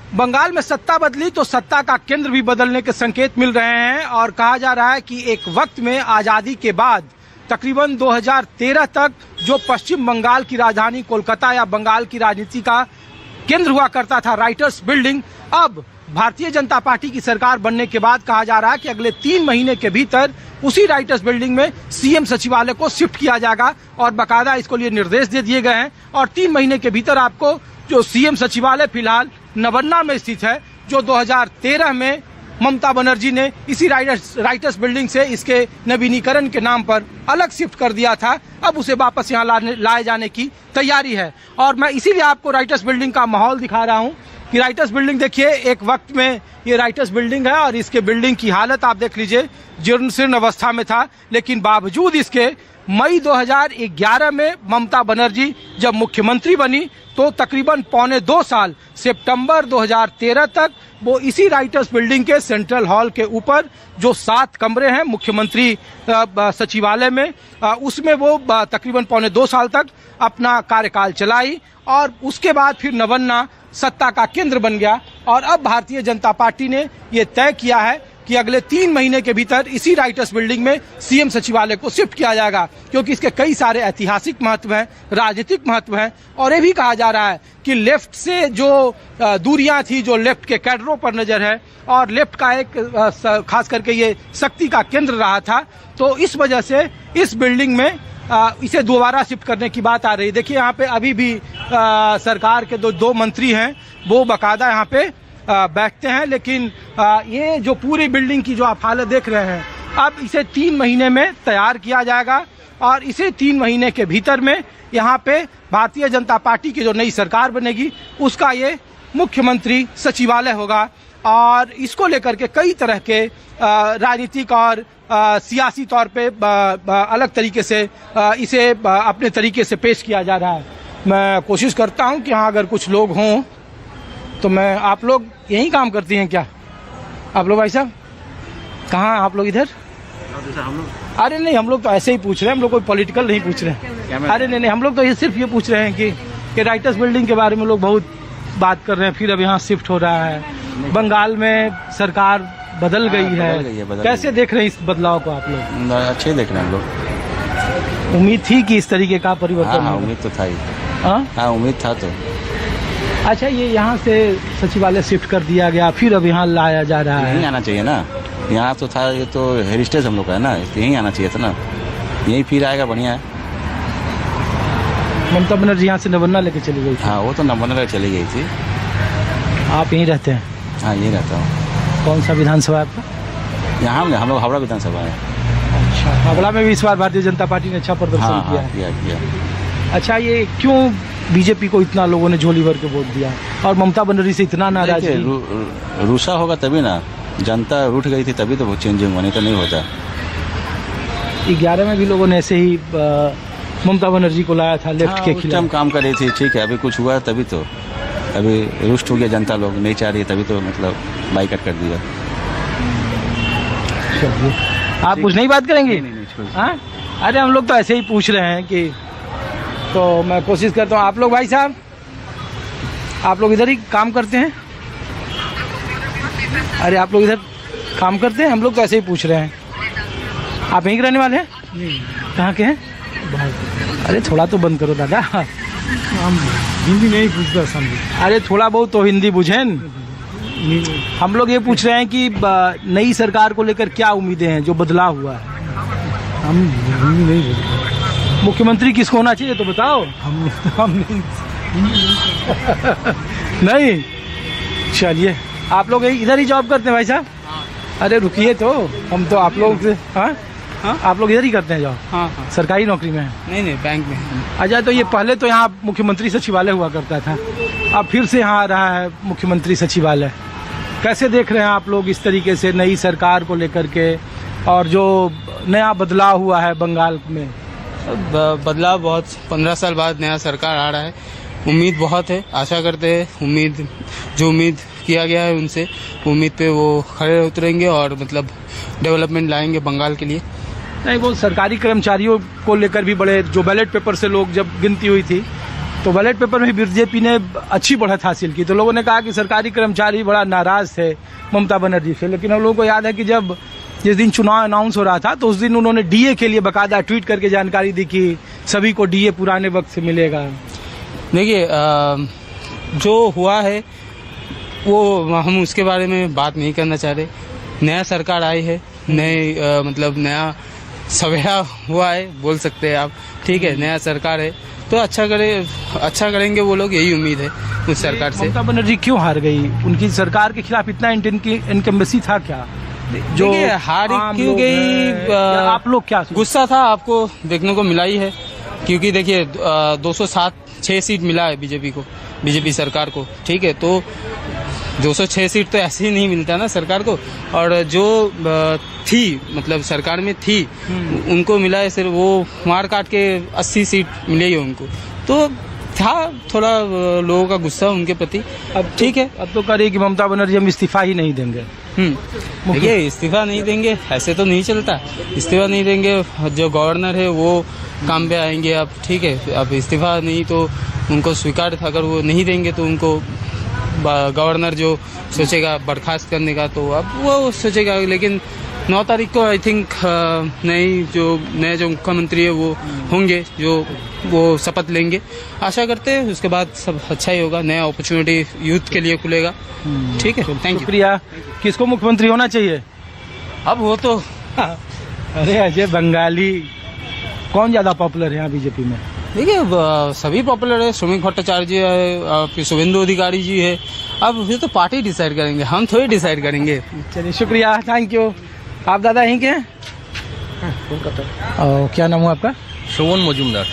बंगाल में सत्ता बदली तो सत्ता का केंद्र भी बदलने के संकेत मिल रहे हैं और कहा जा रहा है कि एक वक्त में आजादी के बाद तकरीबन 2013 तक जो पश्चिम बंगाल की राजधानी कोलकाता या बंगाल की राजनीति का केंद्र हुआ करता था राइटर्स बिल्डिंग, अब भारतीय जनता पार्टी की सरकार बनने के बाद कहा जा रहा है कि अगले 3 महीने के भीतर उसी राइटर्स बिल्डिंग में सीएम सचिवालय को शिफ्ट किया जाएगा और बाकायदा इसको लिए निर्देश दे दिए गए हैं और 3 महीने के भीतर आपको जो सीएम सचिवालय फिलहाल नवन्ना में स्थित है, जो 2013 में ममता बनर्जी ने इसी राइटर्स बिल्डिंग से इसके नवीनीकरण के नाम पर अलग शिफ्ट कर दिया था, अब उसे वापस यहाँ लाए जाने की तैयारी है। और मैं इसीलिए आपको राइटर्स बिल्डिंग का माहौल दिखा रहा हूँ कि राइटर्स बिल्डिंग देखिए, एक वक्त में ये राइटर्स बिल्डिंग है और इसके बिल्डिंग की हालत आप देख लीजिए, जीर्ण शीर्ण अवस्था में था, लेकिन बावजूद इसके मई 2011 में ममता बनर्जी जब मुख्यमंत्री बनी तो तकरीबन 1.25 साल सितंबर 2013 तक वो इसी राइटर्स बिल्डिंग के सेंट्रल हॉल के ऊपर जो 7 कमरे हैं मुख्यमंत्री सचिवालय में, उसमें वो तकरीबन 1.25 साल तक अपना कार्यकाल चलाई और उसके बाद फिर नवन्ना सत्ता का केंद्र बन गया। और अब भारतीय जनता पार्टी ने ये तय किया है कि अगले 3 महीने के भीतर इसी राइटर्स बिल्डिंग में सीएम सचिवालय को शिफ्ट किया जाएगा, क्योंकि इसके कई सारे ऐतिहासिक महत्व हैं, राजनीतिक महत्व हैं और ये भी कहा जा रहा है कि लेफ्ट से जो दूरियां थी, जो लेफ्ट के कैडरों पर नजर है और लेफ्ट का एक खास करके ये शक्ति का केंद्र रहा था, तो इस वजह से इस बिल्डिंग में इसे दोबारा शिफ्ट करने की बात आ रही है। देखिए यहाँ पे अभी भी सरकार के दो मंत्री हैं, वो बाकायदा यहाँ पे बैठते हैं, लेकिन ये जो पूरी बिल्डिंग की जो आप हालत देख रहे हैं, अब इसे 3 महीने में तैयार किया जाएगा और इसे 3 महीने के भीतर में यहाँ पे भारतीय जनता पार्टी की जो नई सरकार बनेगी उसका ये मुख्यमंत्री सचिवालय होगा और इसको लेकर के कई तरह के राजनीतिक और सियासी तौर पे अलग तरीके से इसे अपने तरीके से पेश किया जा रहा है। मैं कोशिश करता हूँ कि हाँ अगर कुछ लोग हों तो मैं, आप लोग यही काम करती हैं क्या? आप लोग भाई साहब कहाँ आप लोग? इधर? अरे नहीं, हम लोग तो ऐसे ही पूछ रहे हैं, हम लोग कोई पॉलिटिकल नहीं पूछ रहे हैं। अरे नहीं, हम लोग तो ये सिर्फ ये पूछ रहे हैं कि राइटर्स बिल्डिंग के बारे में लोग बहुत बात कर रहे हैं, फिर अब यहाँ शिफ्ट हो रहा है, बंगाल में सरकार बदल गई है, कैसे देख रहे हैं इस बदलाव को आप लोग? अच्छे देख रहे हैं हम लोग। उम्मीद थी कि इस तरीके का परिवर्तन? हाँ, उम्मीद तो था ही। हाँ, उम्मीद था तो। अच्छा, ये यहाँ से सचिवालय शिफ्ट कर दिया गया, फिर अब यहाँ लाया जा रहा है? यहीं आना चाहिए ना, यहाँ तो था, ये तो हेरिटेज हम लोग का है ना, यहीं आना चाहिए था ना, यहीं फिर आएगा, बढ़िया है। ममता बनर्जी यहाँ से नवन्ना लेके चली गई थी? हाँ, वो तो नवन्ना लेके चली गई थी। आप यहीं रहते हैं? हाँ, यहीं रहता हूँ। कौन सा विधानसभा आपका? यहाँ हम लोग हावड़ा विधानसभा है। अच्छा, हावड़ा में भी इस बार भारतीय जनता पार्टी ने अच्छा प्रदर्शन किया। अच्छा, ये क्यों बीजेपी को इतना लोगों ने झोली भर के वोट दिया और ममता बनर्जी से इतना नाराज? रूसा होगा तभी ना, जनता रूठ गई थी तभी तो चेंजिंग होनी, तो नहीं होता। 11 में भी लोगों ने ऐसे ही ममता बनर्जी को लाया था लेफ्ट के खिलाफ, काम कर रही थी, ठीक है, अभी कुछ हुआ तभी तो, अभी रुष्ट हो गया, जनता लोग नहीं चाह रही है तभी तो मतलब बाइकआउट कर दिया। आप कुछ नहीं बात करेंगे? हाँ, अरे हम लोग तो ऐसे ही पूछ रहे हैं कि, तो मैं कोशिश करता हूँ। आप लोग भाई साहब, आप लोग इधर ही काम करते हैं? अरे आप लोग इधर काम करते हैं? हम लोग तो ऐसे ही पूछ रहे हैं। आप यहीं के रहने वाले हैं? कहाँ के हैं? अरे थोड़ा तो बंद करो दादा, हिंदी नहीं पूछता समझे। अरे थोड़ा बहुत तो हिंदी बुझें। हम लोग ये पूछ रहे हैं कि नई सरकार को लेकर क्या उम्मीदें हैं, जो बदलाव हुआ है? हम हिंदी नहीं बोलते। मुख्यमंत्री किसको होना चाहिए तो बताओ। हम नहीं, चलिए, आप लोग इधर ही जॉब करते हैं भाई साहब? अरे रुकिए तो, हम तो आप लोग से, हाँ हाँ, आप लोग इधर ही करते हैं जॉब? हाँ हाँ। सरकारी नौकरी में है? नहीं, बैंक में। अच्छा, तो ये पहले तो यहाँ मुख्यमंत्री सचिवालय हुआ करता था, अब फिर से यहाँ आ रहा है मुख्यमंत्री सचिवालय, कैसे देख रहे हैं आप लोग इस तरीके से नई सरकार को लेकर के और जो नया बदलाव हुआ है बंगाल में? बदलाव बहुत, 15 साल बाद नया सरकार आ रहा है, उम्मीद बहुत है, आशा करते हैं उम्मीद किया गया है उनसे, उम्मीद पे वो खड़े उतरेंगे और मतलब डेवलपमेंट लाएंगे बंगाल के लिए। नहीं, वो सरकारी कर्मचारियों को लेकर भी बड़े, जो बैलेट पेपर से लोग जब गिनती हुई थी तो बैलेट पेपर में बीजेपी ने अच्छी बढ़त हासिल की, तो लोगों ने कहा कि सरकारी कर्मचारी बड़ा नाराज थे ममता बनर्जी से। लेकिन हम लोगों को याद है कि जब जिस दिन चुनाव अनाउंस हो रहा था तो उस दिन उन्होंने डीए के लिए बकायदा ट्वीट करके जानकारी दी कि सभी को डीए पुराने वक्त से मिलेगा। देखिए जो हुआ है वो हम उसके बारे में बात नहीं करना चाह रहे। नया सरकार आई है, नए मतलब नया सवेरा हुआ है बोल सकते हैं आप, ठीक है। नया सरकार है तो अच्छा करेंगे वो लोग, यही उम्मीद है उस सरकार से। ममता बनर्जी क्यों हार गई? उनकी सरकार के खिलाफ इतना इनकम्बेंसी था क्या जो हार आम क्यों लोग गई? हैं, या आप लोग क्या गुस्सा था आपको देखने को मिला ही है, क्योंकि देखिए 206 सीट मिला है बीजेपी सरकार को, ठीक है। तो 206 सीट तो ऐसे ही नहीं मिलता ना सरकार को, और जो थी मतलब सरकार में थी उनको मिला है सिर्फ वो मार काट के 80 सीट मिले ही उनको। तो था थोड़ा लोगों का गुस्सा उनके प्रति। अब ठीक है, अब तो कह रही कि ममता बनर्जी हम इस्तीफा ही नहीं देंगे। देखिए इस्तीफा नहीं देंगे ऐसे तो नहीं चलता, इस्तीफा नहीं देंगे, जो गवर्नर है वो काम पे आएंगे अब, ठीक है। अब इस्तीफा नहीं तो उनको स्वीकार था, अगर वो नहीं देंगे तो उनको गवर्नर जो सोचेगा बर्खास्त करने का तो अब वो सोचेगा। लेकिन 9 तारीख को आई थिंक नए जो मुख्यमंत्री है वो होंगे, जो वो शपथ लेंगे। आशा करते हैं उसके बाद सब अच्छा ही होगा, नया अपॉर्चुनिटी यूथ के लिए खुलेगा, ठीक है। Thank you. शुक्रिया। किसको मुख्यमंत्री होना चाहिए? अब वो तो अरे अजय बंगाली कौन ज्यादा पॉपुलर है यहाँ बीजेपी में? देखिए सभी पॉपुलर है, श्रमिक भट्टाचार्य जी है, फिर शुभेंदु अधिकारी जी है। अब ये तो पार्टी डिसाइड करेंगे, हम थोड़ी डिसाइड करेंगे। चलिए शुक्रिया, थैंक यू। आप दादा यहीं के हैं? क्या नाम हुआ आपका? शोभन मजूमदार।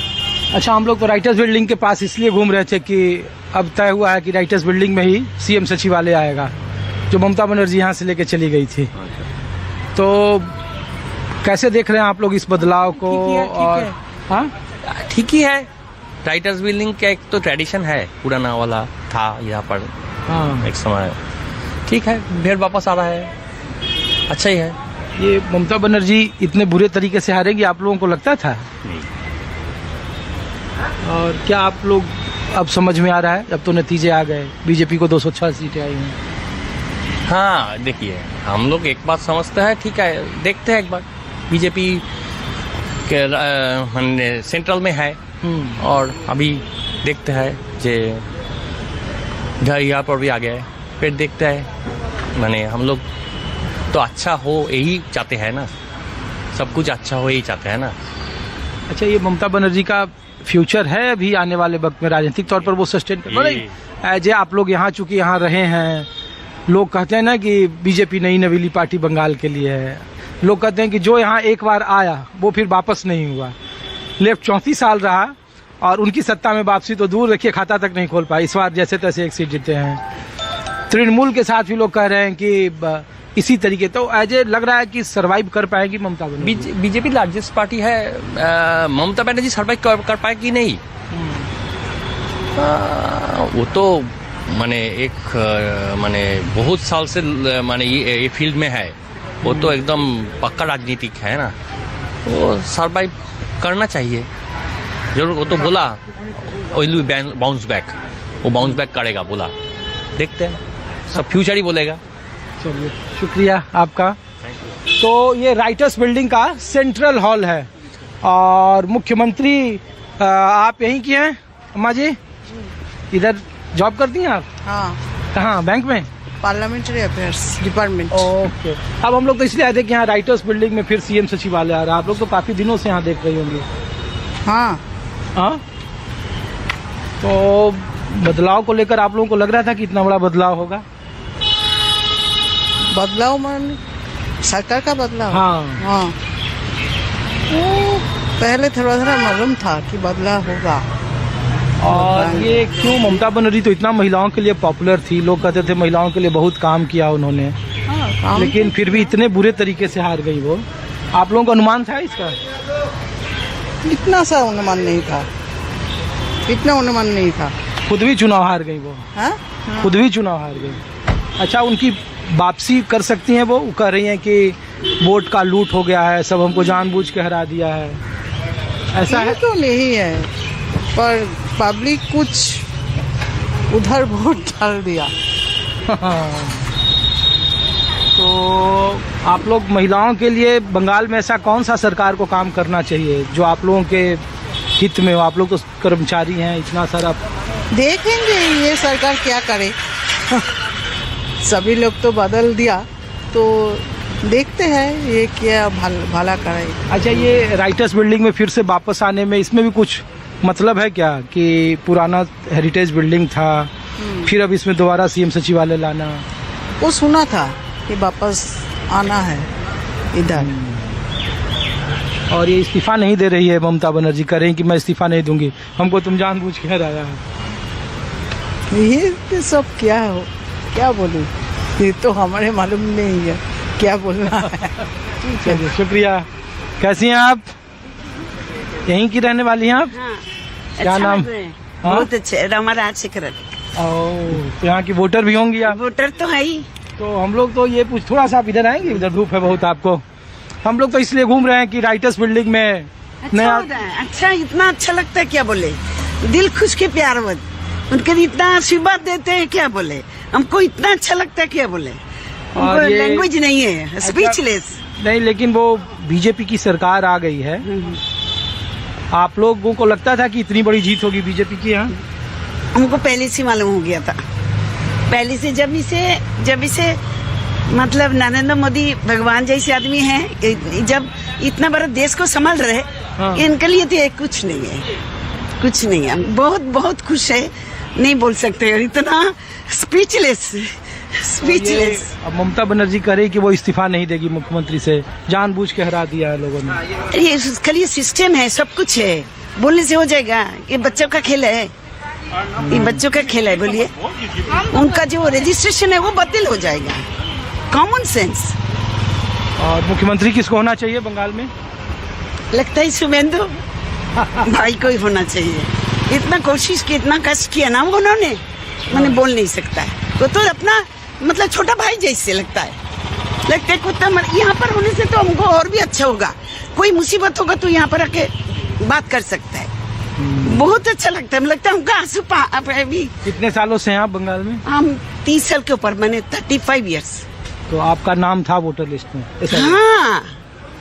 अच्छा, हम लोग तो राइटर्स बिल्डिंग के पास इसलिए घूम रहे थे कि अब तय हुआ है कि राइटर्स बिल्डिंग में ही सीएम सचिवालय आएगा, जो ममता बनर्जी यहाँ से लेके चली गई थी। तो कैसे देख रहे हैं आप लोग इस बदलाव को? और हाँ ठीक ही है, राइटर्स बिल्डिंग का एक तो ट्रेडिशन है, पुराना वाला था यहाँ पर हाँ, एक समय। ठीक है, फिर वापस आ रहा है, अच्छा ही है। ये ममता बनर्जी इतने बुरे तरीके से हारेगी आप लोगों को लगता था? नहीं। और क्या आप लोग अब समझ में आ रहा है, अब तो नतीजे आ गए, बीजेपी को 206 सीटें आई हैं। हाँ देखिए, हम लोग एक बात समझते हैं, ठीक है, देखते हैं एक बार बीजेपी के सेंट्रल में है और अभी देखते हैं जे इधर यहाँ पर भी आ गया है, फिर देखते हैं। माने हम लोग तो अच्छा हो यही चाहते हैं ना, सब कुछ अच्छा हो यही चाहते हैं ना। अच्छा, ये ममता बनर्जी का फ्यूचर है अभी आने वाले वक्त में राजनीतिक तौर पर वो सस्टेन कर एज आप लोग यहाँ चूंकि यहाँ रहे हैं, लोग कहते हैं ना कि बीजेपी नई नवीली पार्टी बंगाल के लिए है। लोग कहते हैं कि जो यहाँ एक बार आया वो फिर वापस नहीं हुआ। लेफ्ट 34 साल रहा और उनकी सत्ता में वापसी तो दूर रखिए, खाता तक नहीं खोल पाई। इस बार जैसे तैसे एक सीट जीते हैं। तृणमूल के साथ भी लोग कह रहे हैं कि इसी तरीके, तो एज ए लग रहा है कि सरवाइव कर पाएगी Mamata Banerjee. BJP largest party है, ममता बनर्जी सर्वाइव कर पाएगी नहीं। वो तो माने एक माने बहुत साल से माने ये फील्ड में है, वो तो एकदम पक्का राजनीतिक है ना, वो सर्वाइव करना चाहिए जरूर। वो तो बोला बाउंस बैक, वो बाउंस बैक करेगा बोला, देखते हैं, सब फ्यूचर ही बोलेगा। चलिए शुक्रिया आपका। तो ये राइटर्स बिल्डिंग का सेंट्रल हॉल है और मुख्यमंत्री आप यहीं की हैं अम्मा जी? इधर जॉब करती हैं आप? हाँ, कहाँ, बैंक में? Parliamentary affairs department. ओके। अब हम लोग तो इसलिए आए थे कि यहाँ राइटर्स बिल्डिंग में फिर सीएम सचिवालय आ रहा है। आप लोग तो काफी दिनों से यहाँ देख रही होंगी। हाँ हाँ, तो बदलाव को लेकर आप लोगों को लग रहा था कि इतना बड़ा बदलाव होगा? बदलाव मान सरकार का बदलाव। हाँ। हाँ, वो पहले थोड़ा थोड़ा मालूम था कि बदलाव होगा। और ये क्यों? ममता बनर्जी तो इतना महिलाओं के लिए पॉपुलर थी, लोग कहते थे महिलाओं के लिए बहुत काम किया उन्होंने, हाँ, लेकिन फिर भी इतने बुरे तरीके से हार गई वो। आप लोगों का अनुमान था इसका? इतना सा अनुमान नहीं था, इतना अनुमान नहीं था। खुद भी चुनाव हार गई वो। हाँ? खुद भी चुनाव हार गई। अच्छा, उनकी वापसी कर सकती हैं वो कह रही हैं कि वोट का लूट हो गया है, सब हमको जानबूझ के हरा दिया है, ऐसा है? तो नहीं है, पर पब्लिक कुछ उधर वोट डाल दिया। तो आप लोग महिलाओं के लिए बंगाल में ऐसा कौन सा सरकार को काम करना चाहिए जो आप लोगों के हित में हो? आप लोग तो कर्मचारी हैं, इतना सारा। देखेंगे ये सरकार क्या करे। सभी लोग तो बदल दिया, तो देखते हैं ये क्या भला करे। अच्छा, ये राइटर्स बिल्डिंग में फिर से वापस आने में इसमें भी कुछ मतलब है क्या कि पुराना हेरिटेज बिल्डिंग था, फिर अब इसमें दोबारा सीएम सचिवालय लाना? वो सुना था कि वापस आना है इधर। और ये इस्तीफा नहीं दे रही है ममता बनर्जी, कह रही हैं कि मैं इस्तीफा नहीं दूंगी, हमको तुम जानबूझ के हराया है। ये सब क्या बोलूं, ये तो हमारे मालूम नहीं है क्या बोलना है। चलिए, शुक्रिया। कैसी हैं आप? यहीं की रहने वाली हैं आप? हाँ, क्या अच्छा नाम? लग रहा है। हाँ? बहुत अच्छे, रमा राजशेखर। तो यहाँ की वोटर भी होंगी आप? वोटर तो है ही। तो हम लोग तो ये थोड़ा सा आप इधर आएंगे, इधर धूप है बहुत आपको। हम लोग तो इसलिए घूम रहे हैं कि राइटर्स बिल्डिंग में अच्छा नया। हो रहा है, अच्छा, इतना अच्छा लगता है, क्या बोले, दिल खुश के प्यार वत, उनके इतना आशीर्वाद देते हैं, क्या बोले, हमको इतना अच्छा लगता है, क्या बोले, और ये- लैंग्वेज नहीं है, स्पीचलेस। नहीं, लेकिन वो बीजेपी की सरकार आ गई है। आप लोगों को लगता था कि इतनी बड़ी जीत होगी बीजेपी की यहाँ? हमको पहले से मालूम हो गया था, पहले से जब इसे मतलब नरेंद्र मोदी भगवान जैसे आदमी हैं, जब इतना बड़ा देश को संभाल रहे, हाँ। इनके लिए तो ये कुछ नहीं है, कुछ नहीं है। बहुत बहुत खुश है, नहीं बोल सकते, और इतना स्पीचलेस। अब ममता बनर्जी कह रही कि वो इस्तीफा नहीं देगी मुख्यमंत्री से, जानबूझ के हरा दिया है लोगों ने। ये खाली सिस्टम है, सब कुछ है, बोलने से हो जाएगा। ये बच्चों का खेल है, ये बच्चों का खेल है। बोलिए, उनका जो रजिस्ट्रेशन है वो बातिल हो जाएगा। Common sense. और मुख्यमंत्री किसको होना चाहिए बंगाल में? लगता है शुभेंदु भाई को ही होना चाहिए। इतना कोशिश की, इतना कष्ट किया ना उन्होंने, मैंने बोल नहीं सकता है। वो तो अपना मतलब छोटा भाई जैसे लगता है कुत्ता। यहाँ पर होने से तो हमको और भी अच्छा होगा, कोई मुसीबत होगा तो यहाँ पर आके बात कर सकता है। बहुत अच्छा लगता है, लगता है हमका आंसू अभी। कितने सालों से हैं आप बंगाल में? हम 30 साल के ऊपर, मैंने 35 ईयर्स। तो आपका नाम था वोटर लिस्ट में? ऐसा हाँ,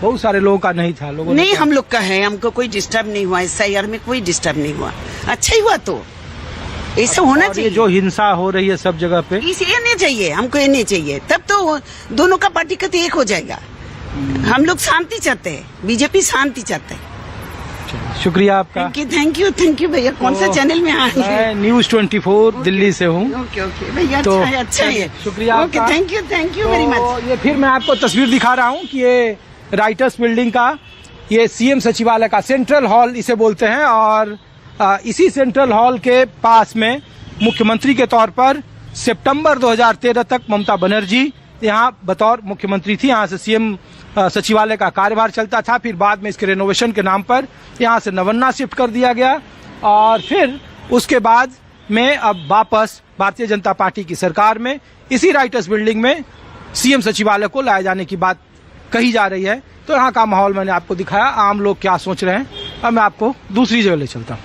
बहुत सारे लोगों का नहीं था। लोगों नहीं, ने हम लोग का है, हमको कोई डिस्टर्ब नहीं हुआ, SIR में कोई डिस्टर्ब नहीं हुआ। अच्छा ही हुआ, तो ऐसा होना और ये चाहिए। जो हिंसा हो रही है सब जगह पे, इसे ये नहीं चाहिए, हमको ये नहीं चाहिए, तब तो दोनों का पार्टी का तो एक हो जाएगा। हम लोग शांति चाहते हैं, बीजेपी शांति चाहते हैं। शुक्रिया आपका। थैंक यू भैया। कौन सा चैनल में आ रहे हैं? मैं न्यूज़ 24 दिल्ली से हूँ। ओके भैया, तो अच्छा है। शुक्रिया ओके, आपका। Thank you very much. तो ये फिर मैं आपको तस्वीर दिखा रहा हूँ कि ये राइटर्स बिल्डिंग का, ये सीएम सचिवालय का सेंट्रल हॉल इसे बोलते हैं, और इसी सेंट्रल हॉल के पास में मुख्यमंत्री के तौर पर सितंबर 2013 तक ममता बनर्जी यहाँ बतौर मुख्यमंत्री थी। यहाँ से सीएम सचिवालय का कार्यभार चलता था। फिर बाद में इसके रेनोवेशन के नाम पर यहाँ से नवन्ना शिफ्ट कर दिया गया, और फिर उसके बाद में अब वापस भारतीय जनता पार्टी की सरकार में इसी राइटर्स बिल्डिंग में सीएम सचिवालय को लाए जाने की बात कही जा रही है। तो यहाँ का माहौल मैंने आपको दिखाया, आम लोग क्या सोच रहे हैं। अब मैं आपको दूसरी जगह ले चलता हूँ।